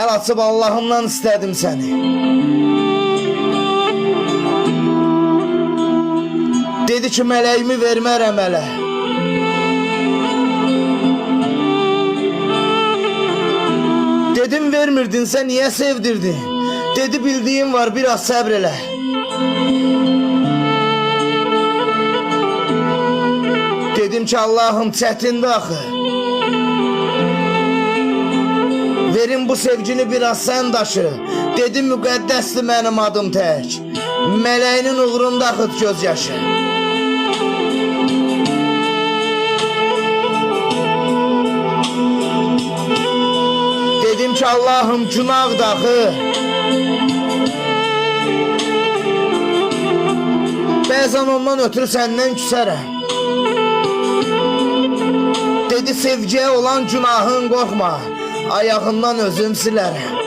El açıb Allahımdan istədim səni. Dedi ki, mələyimi vermərəm ələ. Dedim, vermirdinsə niyə sevdirdin? Dedi, bildiyim var, biraz səbr elə. Dedim ki, Allahım, çətindir axı. Verin bu sevgini biraz sən daşı. Dedim, müqəddəsdir mənim adım tək. Mələyinin uğrunda axıt gözyaşı. Dedim ki, Allahım, günah daxı. Bəzən ondan ötürü səndən küsərəm. Dedi, sevgiyə olan günahın qorxma, ayağından özüm silərəm.